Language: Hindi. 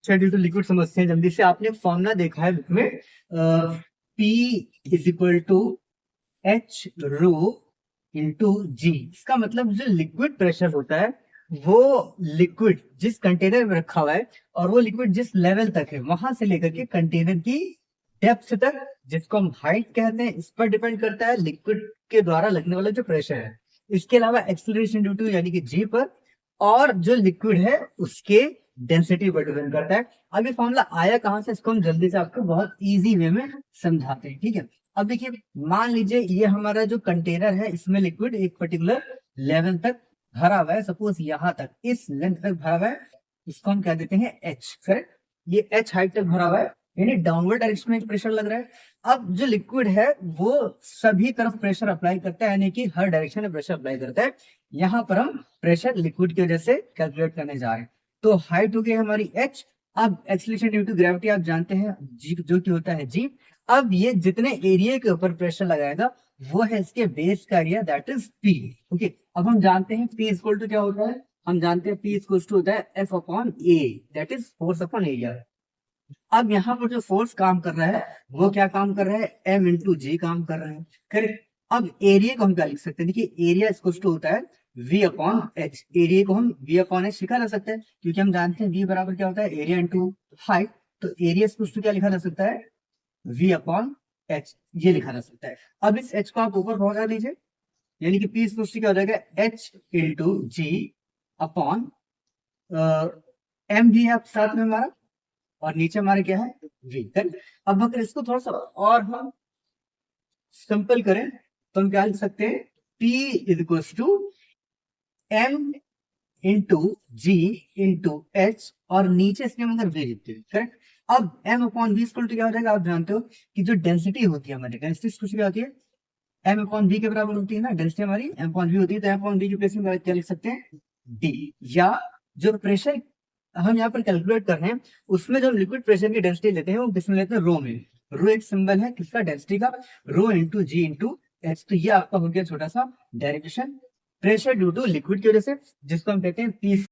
ड्यू टू लिक्विड समझते हैं जल्दी से। आपने फॉर्मूला देखा है बुक में, P is equal to H rho into G. इसका मतलब जो लिक्विड प्रेशर होता है वो लिक्विड जिस कंटेनर में रखा हुआ है और वो लिक्विड जिस लेवल तक है वहां से लेकर के कंटेनर की डेप्थ तक, जिसको हम हाइट कहते हैं, इस पर डिपेंड करता है लिक्विड के द्वारा लगने वाला जो प्रेशर है। इसके अलावा एक्सेलरेशन ड्यू टू यानी कि जी पर, और जो लिक्विड है उसके डेंसिटी पर डिपेंड करता है। अब ये फॉर्मूला आया कहां से, इसको हम जल्दी से आपको बहुत इजी वे में समझाते हैं, ठीक है। अब देखिए, मान लीजिए ये हमारा जो कंटेनर है इसमें लिक्विड एक पर्टिकुलर लेवल तक भरा हुआ है, सपोज यहाँ तक, इस लेंथ तक भरा हुआ है, इसको हम क्या देते हैं एच, करेक्ट। ये एच हाइट तक भरा हुआ है, यानी डाउनवर्ड डायरेक्शन में प्रेशर लग रहा है। अब जो लिक्विड है वो सभी तरफ प्रेशर अप्लाई करता है, यानी कि हर डायरेक्शन में प्रेशर अप्लाई करता है। यहाँ पर हम प्रेशर लिक्विड की वजह से कैलकुलेट करने जा रहे हैं। तो हाइट हो गई हमारी एच। अब एक्सीलरेशन ड्यू टू ग्रेविटी आप जानते हैं जी, जो कि होता है जी। अब ये जितने एरिया के ऊपर प्रेशर लगाएगा वो है इसके बेस का area, that is P. Okay, अब हम जानते हैं पी इक्वल टू क्या होता है, हम जानते हैं पी इक्वल टू होता है F upon A, that is force upon area. अब यहाँ पर जो फोर्स काम कर रहा है वो क्या काम कर रहा है, एम इंटू जी काम कर रहा है, करेक्ट। अब एरिया को हम क्या लिख सकते हैं, देखिए एरिया इक्वल टू होता है v अपॉन एच। एरिया को हम v अपॉन एच लिखा जा सकता है, क्योंकि हम जानते हैं v बराबर क्या होता है, एरिया इंटू हाइट। तो एरिया इक्वल टू क्या लिखा जा सकता है, v अपॉन एच, ये लिखा जा सकता है। अब इस h को आप ऊपर पहुंचा दीजिए, यानी कि p इक्वल टू क्या हो जाएगा, h इंटू जी अपॉन एम भी है साथ में हमारा, और नीचे हमारे क्या है v। अब अगर इसको थोड़ा सा और हम सिंपल करें तो हम क्या लिख सकते हैं, P is equal to m into g into h, और नीचे इसके हम अगर v लिखते हैं, करेक्ट। अब m upon v equal to क्या हो जाएगा, आप जानते हो कि जो डेंसिटी होती है हमारी, डेंसिटी कुछ क्या होती है, m अपॉन v के बराबर होती है ना, डेंसिटी हमारी m अपॉन v होती है, तो m अपॉन v की प्लेस में क्या लिख सकते हैं, d। या जो प्रेशर हम यहाँ पर कैलकुलेट कर रहे हैं उसमें जो हम लिक्विड प्रेशर की डेंसिटी लेते हैं वो किसमें लेते हैं, रो में। रो एक सिंबल है किसका, डेंसिटी का, rho into g into h. तो ये आपका हो गया छोटा सा derivation pressure due to liquid की वजह से, जिसको हम कहते हैं पी